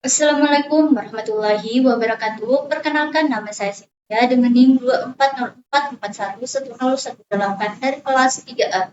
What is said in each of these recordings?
Assalamualaikum warahmatullahi wabarakatuh. Perkenalkan nama saya Cynthia dengan NIM 240411018 dari kelas 3A.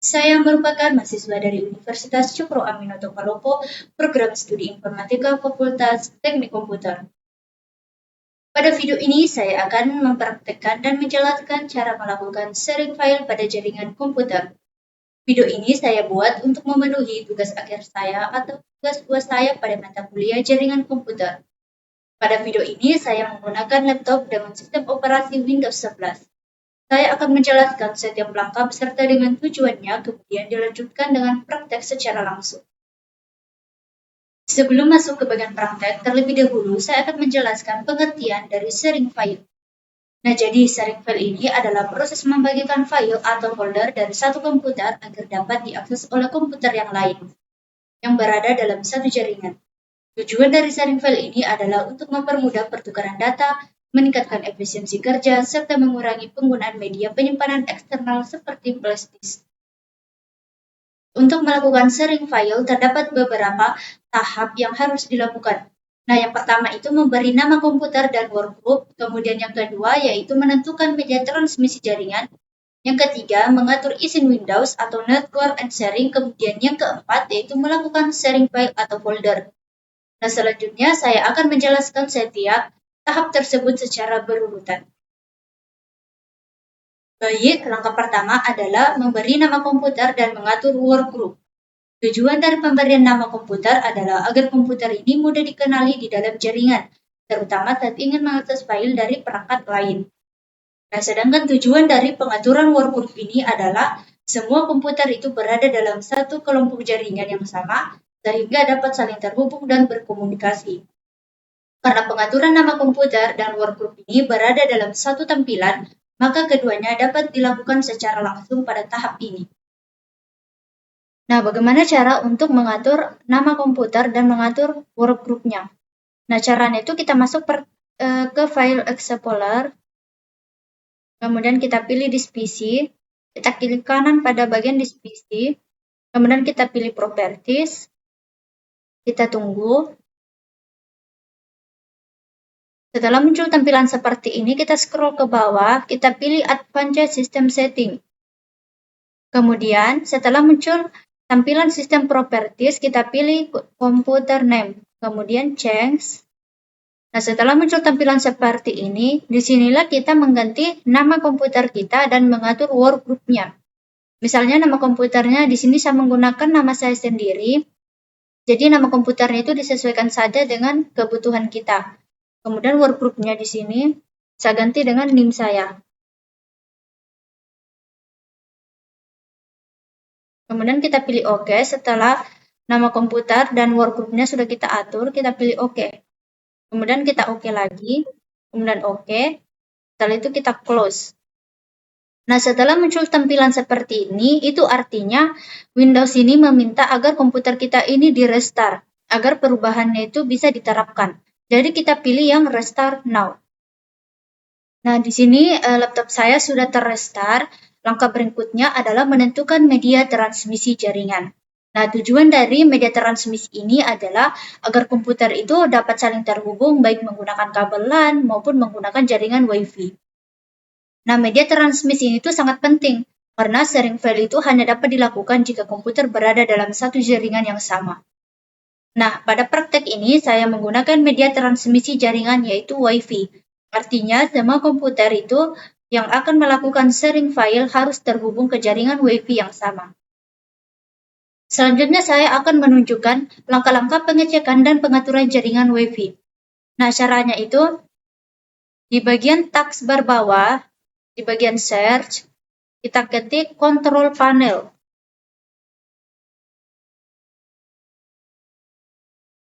Saya merupakan mahasiswa dari Universitas Cokro Aminoto Palopo, program studi Informatika Fakultas Teknik Komputer. Pada video ini saya akan mempraktekkan dan menjelaskan cara melakukan sharing file pada jaringan komputer. Video ini saya buat untuk memenuhi tugas akhir saya atau tugas UAS saya pada mata kuliah jaringan komputer. Pada video ini saya menggunakan laptop dengan sistem operasi Windows 11. Saya akan menjelaskan setiap langkah beserta dengan tujuannya, kemudian dilanjutkan dengan praktek secara langsung. Sebelum masuk ke bagian praktek, terlebih dahulu saya akan menjelaskan pengertian dari sharing file. Nah, jadi sharing file ini adalah proses membagikan file atau folder dari satu komputer agar dapat diakses oleh komputer yang lain yang berada dalam satu jaringan. Tujuan dari sharing file ini adalah untuk mempermudah pertukaran data, meningkatkan efisiensi kerja, serta mengurangi penggunaan media penyimpanan eksternal seperti flash disk. Untuk melakukan sharing file, terdapat beberapa tahap yang harus dilakukan. Nah, yang pertama itu memberi nama komputer dan workgroup, kemudian yang kedua yaitu menentukan media transmisi jaringan, yang ketiga mengatur izin Windows atau network and sharing, kemudian yang keempat yaitu melakukan sharing file atau folder. Nah, selanjutnya saya akan menjelaskan setiap tahap tersebut secara berurutan. Baik, langkah pertama adalah memberi nama komputer dan mengatur workgroup. Tujuan dari pemberian nama komputer adalah agar komputer ini mudah dikenali di dalam jaringan, terutama saat ingin mengakses file dari perangkat lain. Nah, sedangkan tujuan dari pengaturan workgroup ini adalah semua komputer itu berada dalam satu kelompok jaringan yang sama, sehingga dapat saling terhubung dan berkomunikasi. Karena pengaturan nama komputer dan workgroup ini berada dalam satu tampilan, maka keduanya dapat dilakukan secara langsung pada tahap ini. Nah, bagaimana cara untuk mengatur nama komputer dan mengatur workgroup-nya? Nah, caranya itu kita masuk ke file Explorer, kemudian kita pilih disk PC, kita klik kanan pada bagian disk PC, kemudian kita pilih Properties, kita tunggu. Setelah muncul tampilan seperti ini, kita scroll ke bawah, kita pilih Advanced System Setting. Kemudian, setelah muncul tampilan System Properties, kita pilih Computer Name, kemudian Change. Nah, setelah muncul tampilan seperti ini, disinilah kita mengganti nama komputer kita dan mengatur workgroup-nya. Misalnya nama komputernya di sini saya menggunakan nama saya sendiri, jadi nama komputernya itu disesuaikan saja dengan kebutuhan kita. Kemudian workgroup-nya di sini saya ganti dengan NIM saya. Kemudian kita pilih OK. Setelah nama komputer dan workgroup-nya sudah kita atur, kita pilih OK. Kemudian kita OK lagi, kemudian OK. Setelah itu kita close. Nah, setelah muncul tampilan seperti ini, itu artinya Windows ini meminta agar komputer kita ini di-restart, agar perubahannya itu bisa diterapkan. Jadi kita pilih yang Restart Now. Nah, di sini laptop saya sudah ter-restart. Langkah berikutnya adalah menentukan media transmisi jaringan. Nah, tujuan dari media transmisi ini adalah agar komputer itu dapat saling terhubung baik menggunakan kabel LAN maupun menggunakan jaringan Wi-Fi. Nah, media transmisi itu sangat penting karena sharing file itu hanya dapat dilakukan jika komputer berada dalam satu jaringan yang sama. Nah, pada praktek ini saya menggunakan media transmisi jaringan yaitu Wi-Fi. Artinya, semua komputer itu yang akan melakukan sharing file harus terhubung ke jaringan Wi-Fi yang sama. Selanjutnya saya akan menunjukkan langkah-langkah pengecekan dan pengaturan jaringan Wi-Fi. Nah, caranya itu di bagian taskbar bawah, di bagian search, kita ketik control panel.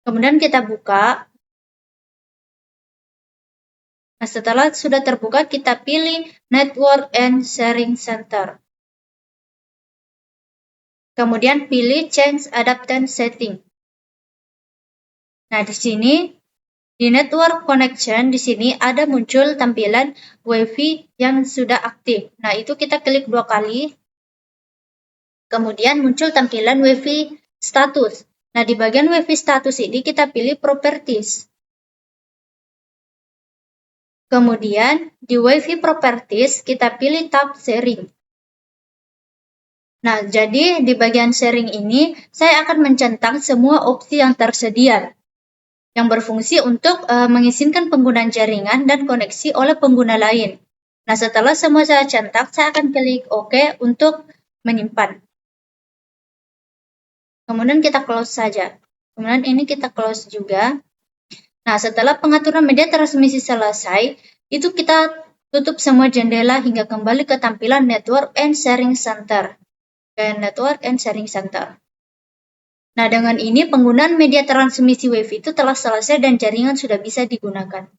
Kemudian kita buka. Nah, setelah sudah terbuka, kita pilih Network and Sharing Center. Kemudian pilih Change Adaptation Setting. Nah, di sini di Network Connection di sini ada muncul tampilan Wi-Fi yang sudah aktif. Nah, itu kita klik 2 kali. Kemudian muncul tampilan Wi-Fi status. Nah, di bagian WiFi status ini kita pilih Properties. Kemudian, di WiFi Properties kita pilih tab Sharing. Nah, jadi di bagian sharing ini, saya akan mencentang semua opsi yang tersedia, yang berfungsi untuk mengizinkan penggunaan jaringan dan koneksi oleh pengguna lain. Nah, setelah semua saya centang, saya akan klik OK untuk menyimpan. Kemudian kita close saja. Kemudian ini kita close juga. Nah, setelah pengaturan media transmisi selesai, itu kita tutup semua jendela hingga kembali ke tampilan Network and Sharing Center. Network and Sharing Center. Nah, dengan ini penggunaan media transmisi WiFi itu telah selesai dan jaringan sudah bisa digunakan.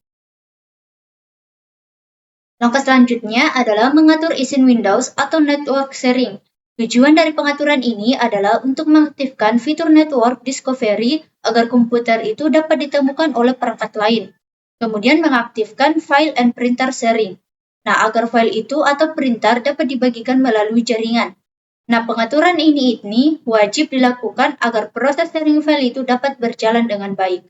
Langkah selanjutnya adalah mengatur izin Windows atau network sharing. Tujuan dari pengaturan ini adalah untuk mengaktifkan fitur network discovery agar komputer itu dapat ditemukan oleh perangkat lain. Kemudian mengaktifkan file and printer sharing. Nah, agar file itu atau printer dapat dibagikan melalui jaringan. Nah, pengaturan ini wajib dilakukan agar proses sharing file itu dapat berjalan dengan baik.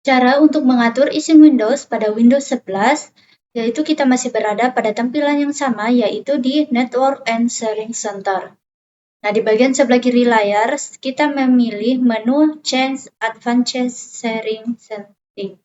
Cara untuk mengatur izin Windows pada Windows 11, yaitu kita masih berada pada tampilan yang sama, yaitu di Network and Sharing Center. Nah, di bagian sebelah kiri layar, kita memilih menu Change Advanced Sharing Setting.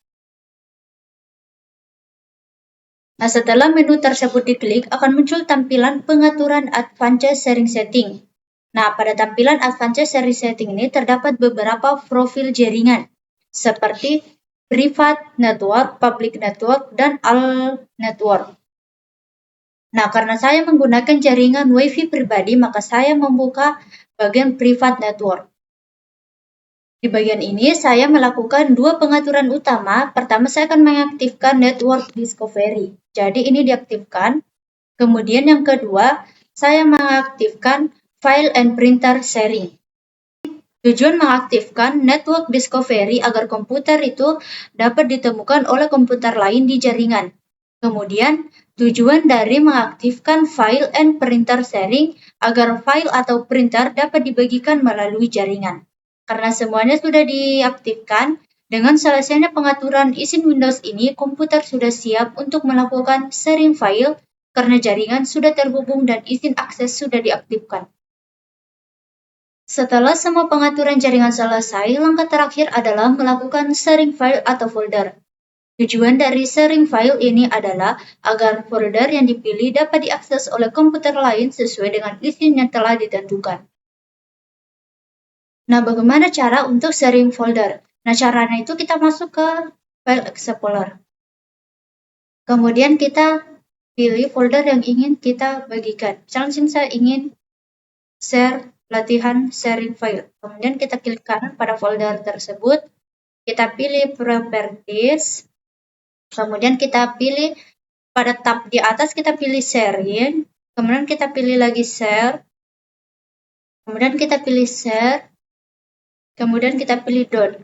Nah, setelah menu tersebut diklik, akan muncul tampilan pengaturan Advanced Sharing Setting. Nah, pada tampilan Advanced Sharing Setting ini terdapat beberapa profil jaringan, seperti Private Network, Public Network, dan All Network. Nah, karena saya menggunakan jaringan WiFi pribadi, maka saya membuka bagian Private Network. Di bagian ini, saya melakukan dua pengaturan utama. Pertama, saya akan mengaktifkan Network Discovery. Jadi, ini diaktifkan. Kemudian yang kedua, saya mengaktifkan File and Printer Sharing. Tujuan mengaktifkan Network Discovery agar komputer itu dapat ditemukan oleh komputer lain di jaringan. Kemudian, tujuan dari mengaktifkan File and Printer Sharing agar file atau printer dapat dibagikan melalui jaringan. Karena semuanya sudah diaktifkan, dengan selesainya pengaturan izin Windows ini, komputer sudah siap untuk melakukan sharing file karena jaringan sudah terhubung dan izin akses sudah diaktifkan. Setelah semua pengaturan jaringan selesai, langkah terakhir adalah melakukan sharing file atau folder. Tujuan dari sharing file ini adalah agar folder yang dipilih dapat diakses oleh komputer lain sesuai dengan izin yang telah ditentukan. Nah, bagaimana cara untuk sharing folder? Nah, caranya itu kita masuk ke File Explorer. Kemudian kita pilih folder yang ingin kita bagikan. Misalnya saya ingin share latihan sharing file. Kemudian kita klik kanan pada folder tersebut. Kita pilih Properties. Kemudian kita pilih pada tab di atas kita pilih sharing. Kemudian kita pilih lagi share. Kemudian kita pilih share. Kemudian kita pilih done.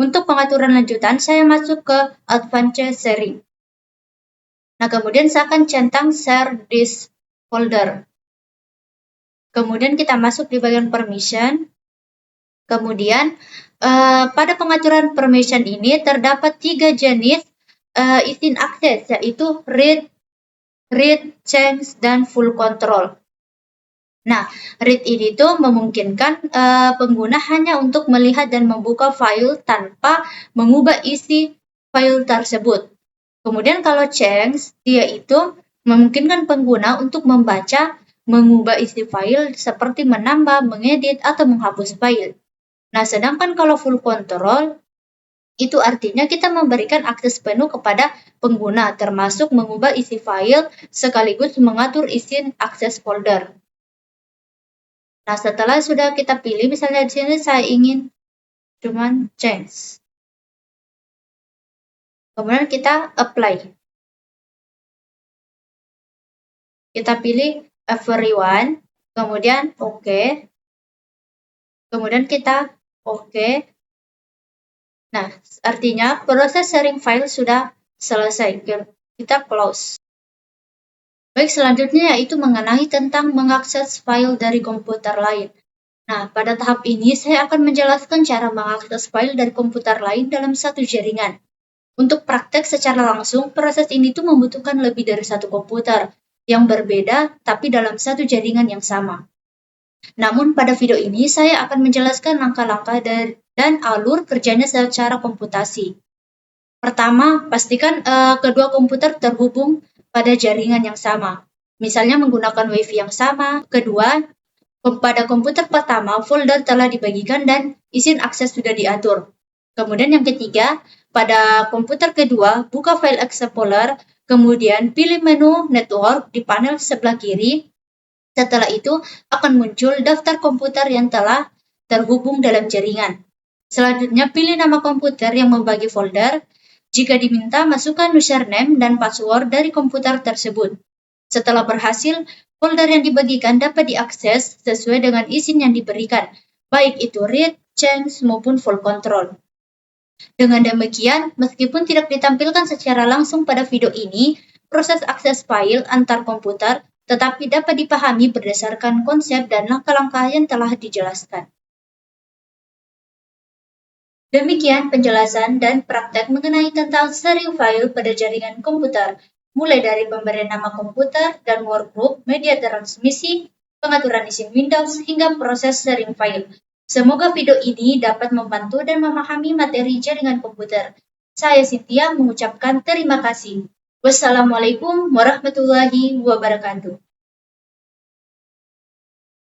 Untuk pengaturan lanjutan, saya masuk ke Advanced Sharing. Nah, kemudian saya akan centang share this folder. Kemudian kita masuk di bagian permission. Kemudian, pada pengaturan permission ini terdapat 3 jenis izin akses, yaitu read, change, dan full control. Nah, read ini tuh memungkinkan pengguna hanya untuk melihat dan membuka file tanpa mengubah isi file tersebut. Kemudian kalau change, dia itu memungkinkan pengguna untuk membaca, mengubah isi file seperti menambah, mengedit, atau menghapus file. Nah, sedangkan kalau full control, itu artinya kita memberikan akses penuh kepada pengguna, termasuk mengubah isi file sekaligus mengatur izin akses folder. Nah, setelah sudah kita pilih, misalnya di sini saya ingin cuman change. Kemudian kita apply. Kita pilih everyone, kemudian OK. Kemudian kita OK. Nah, artinya proses sharing file sudah selesai. Kita close. Baik, selanjutnya yaitu mengenai tentang mengakses file dari komputer lain. Nah, pada tahap ini saya akan menjelaskan cara mengakses file dari komputer lain dalam satu jaringan. Untuk praktek secara langsung, proses ini tuh membutuhkan lebih dari satu komputer yang berbeda tapi dalam satu jaringan yang sama. Namun pada video ini saya akan menjelaskan langkah-langkah dan alur kerjanya secara komputasi. Pertama, pastikan kedua komputer terhubung pada jaringan yang sama. Misalnya menggunakan WiFi yang sama. Kedua, pada komputer pertama, folder telah dibagikan dan izin akses sudah diatur. Kemudian yang ketiga, pada komputer kedua, buka file Explorer, kemudian pilih menu Network di panel sebelah kiri. Setelah itu, akan muncul daftar komputer yang telah terhubung dalam jaringan. Selanjutnya, pilih nama komputer yang membagi folder. Jika diminta, masukkan username dan password dari komputer tersebut. Setelah berhasil, folder yang dibagikan dapat diakses sesuai dengan izin yang diberikan, baik itu read, change, maupun full control. Dengan demikian, meskipun tidak ditampilkan secara langsung pada video ini, proses akses file antar komputer tetapi dapat dipahami berdasarkan konsep dan langkah-langkah yang telah dijelaskan. Demikian penjelasan dan praktek mengenai tentang sharing file pada jaringan komputer, mulai dari pemberian nama komputer dan workgroup, media transmisi, pengaturan izin Windows, hingga proses sharing file. Semoga video ini dapat membantu dan memahami materi jaringan komputer. Saya Cynthia mengucapkan terima kasih. Wassalamualaikum warahmatullahi wabarakatuh.